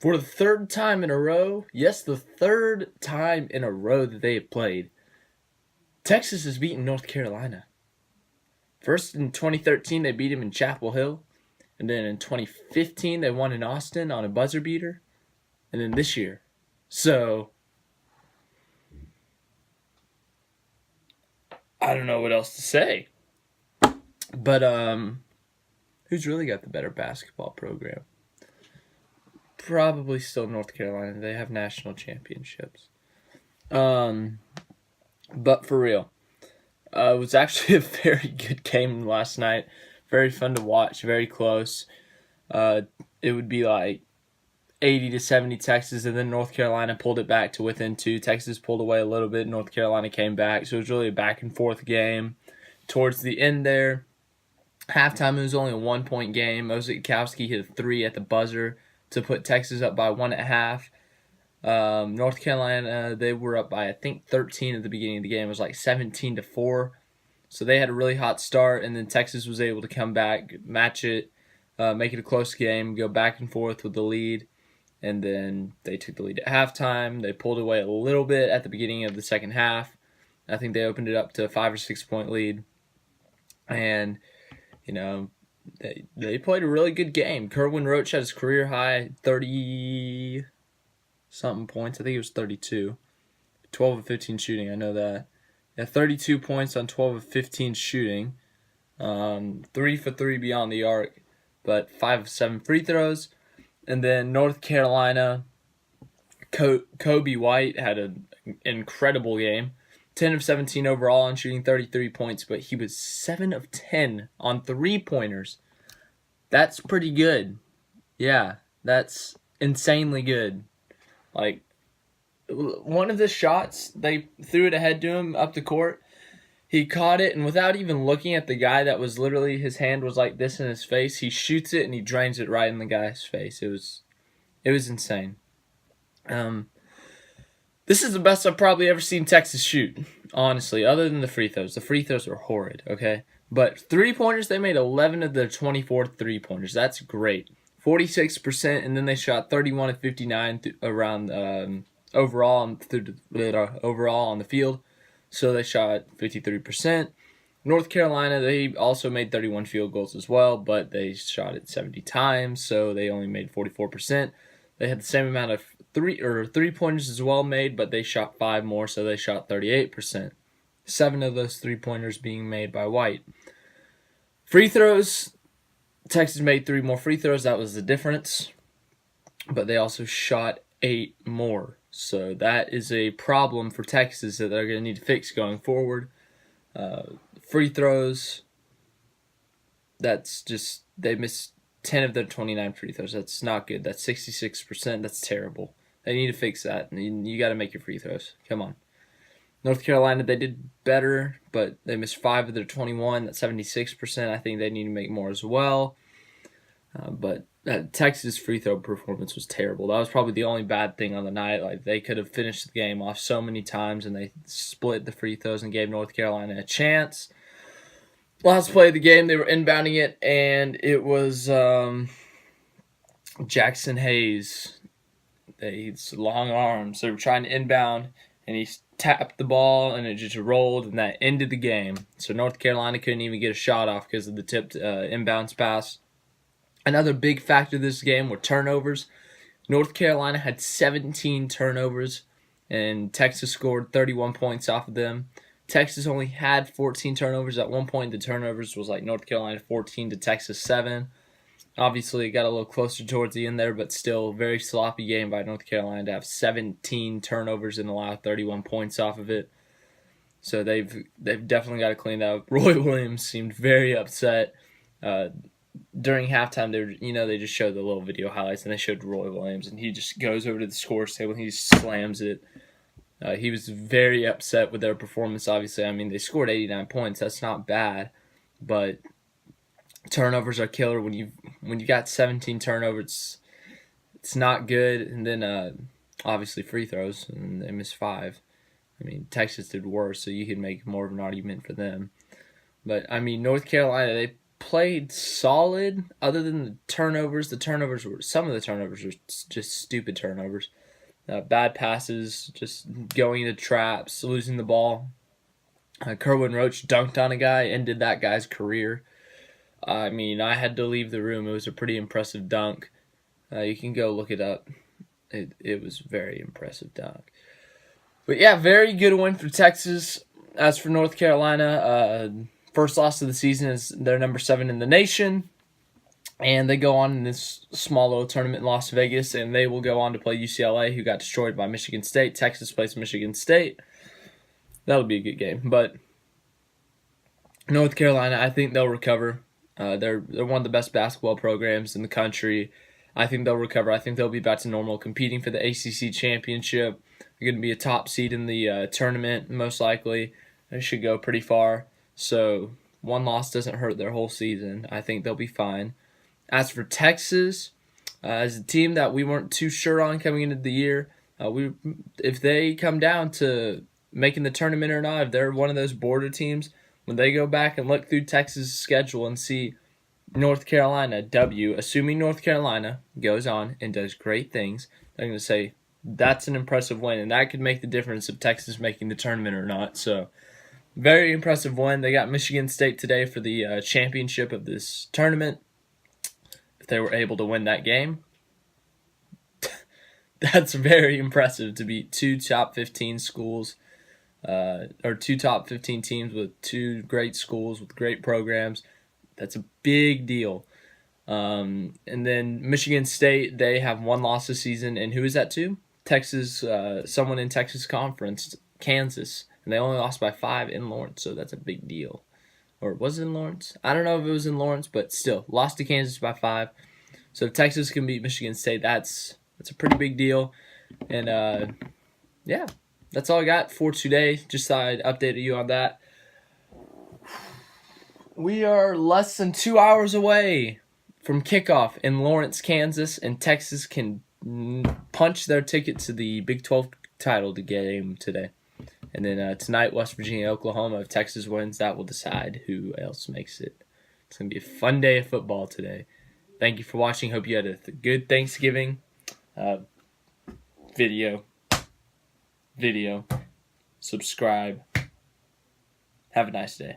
For the third time in a row, yes, the third time in a row that they have played, Texas has beaten North Carolina. First in 2013, they beat him in Chapel Hill. And then in 2015, they won in Austin on a buzzer beater. And then this year. So, I don't know what else to say. But, who's really got the better basketball program? Probably still North Carolina. They have national championships. But for real, it was actually a very good game last night. Very fun to watch. Very close. It would be like 80-70 Texas, and then North Carolina pulled it back to within 2. Texas pulled away a little bit. North Carolina came back. So it was really a back and forth game. Towards the end there, halftime, it was only a 1-point game. Ozikowski hit a 3 at the buzzer to put Texas up by 1.5. North Carolina, they were up by, I think, 13 at the beginning of the game. It was like 17-4. So they had a really hot start, and then Texas was able to come back, match it, make it a close game, go back and forth with the lead. And then they took the lead at halftime. They pulled away a little bit at the beginning of the second half. I think they opened it up to a 5 or 6 point lead. And, they played a really good game. Kerwin Roach had his career high 30-something points. I think it was 32. 12 of 15 shooting, I know that. Yeah, 32 points on 12 of 15 shooting. 3 for 3 beyond the arc, but 5 of 7 free throws. And then North Carolina, Kobe White had an incredible game. 10 of 17 overall on shooting 33 points, but he was 7 of 10 on three-pointers. That's pretty good. Yeah, that's insanely good. Like, one of the shots, they threw it ahead to him up the court. He caught it, and without even looking at the guy that was literally, his hand was like this in his face, he shoots it and he drains it right in the guy's face. It was insane. This is the best I've probably ever seen Texas shoot, honestly, other than the free throws. The free throws were horrid, okay? But three-pointers, they made 11 of their 24 three-pointers. That's great. 46%, and then they shot 31 of 59 around overall on the field. So they shot 53%. North Carolina, they also made 31 field goals as well, but they shot it 70 times, so they only made 44%. They had the same amount of three-pointers as well made, but they shot 5 more, so they shot 38%. 7 of those three-pointers being made by White. Free throws, Texas made 3 more free throws. That was the difference. But they also shot 8 more. So that is a problem for Texas that they're going to need to fix going forward. Free throws, that's just, they missed 10 of their 29 free throws. That's not good. That's 66%. That's terrible. They need to fix that. You got to make your free throws. Come on. North Carolina, they did better, but they missed 5 of their 21. That's 76%. I think they need to make more as well. But Texas' free throw performance was terrible. That was probably the only bad thing on the night. Like, they could have finished the game off so many times, and they split the free throws and gave North Carolina a chance. Last play of the game, they were inbounding it, and it was Jackson Hayes. He's long arms. They were trying to inbound, and he tapped the ball, and it just rolled, and that ended the game. So North Carolina couldn't even get a shot off because of the tipped inbounds pass. Another big factor of this game were turnovers. North Carolina had 17 turnovers, and Texas scored 31 points off of them. Texas only had 14 turnovers. At one point, the turnovers was like North Carolina 14 to Texas 7. Obviously, it got a little closer towards the end there, but still a very sloppy game by North Carolina to have 17 turnovers and allow 31 points off of it. So they've definitely got to clean that up. Roy Williams seemed very upset. During halftime, they just showed the little video highlights, and they showed Roy Williams, and he just goes over to the scores table and he slams it. He was very upset with their performance, obviously. I mean, they scored 89 points. That's not bad, but turnovers are killer. When you got 17 turnovers, it's not good. And then obviously free throws, and they missed 5. I mean, Texas did worse, so you could make more of an argument for them. But I mean, North Carolina, played solid other than the turnovers. Some of the turnovers were just stupid turnovers. Bad passes, just going into traps, losing the ball. Kerwin Roach dunked on a guy, ended that guy's career. I mean, I had to leave the room. It was a pretty impressive dunk. You can go look it up. It was a very impressive dunk. But yeah, very good win for Texas. As for North Carolina, first loss of the season is they're number 7 in the nation. And they go on in this small little tournament in Las Vegas, and they will go on to play UCLA, who got destroyed by Michigan State. Texas plays Michigan State. That'll be a good game. But North Carolina, I think they'll recover. They're one of the best basketball programs in the country. I think they'll recover. I think they'll be back to normal, competing for the ACC championship. They're going to be a top seed in the tournament, most likely. They should go pretty far. So one loss doesn't hurt their whole season. I think they'll be fine. As for Texas, as a team that we weren't too sure on coming into the year, if they come down to making the tournament or not, if they're one of those border teams, when they go back and look through Texas' schedule and see North Carolina assuming North Carolina goes on and does great things, they're going to say that's an impressive win, and that could make the difference of Texas making the tournament or not. So, very impressive win. They got Michigan State today for the championship of this tournament. If they were able to win that game, that's very impressive to beat 2 top 15 schools, or 2 top 15 teams with 2 great schools with great programs. That's a big deal. And then Michigan State, they have 1 loss this season, and who is that to? Texas, someone in Texas Conference, Kansas, and they only lost by 5 in Lawrence, so that's a big deal. Or was it in Lawrence? I don't know if it was in Lawrence, but still, lost to Kansas by 5. So if Texas can beat Michigan State, that's a pretty big deal. And yeah, that's all I got for today. Just thought I'd update you on that. We are less than 2 hours away from kickoff in Lawrence, Kansas, and Texas can punch their ticket to the Big 12 title game today. And then tonight, West Virginia, Oklahoma. If Texas wins, that will decide who else makes it. It's going to be a fun day of football today. Thank you for watching. Hope you had a good Thanksgiving. Video. Subscribe. Have a nice day.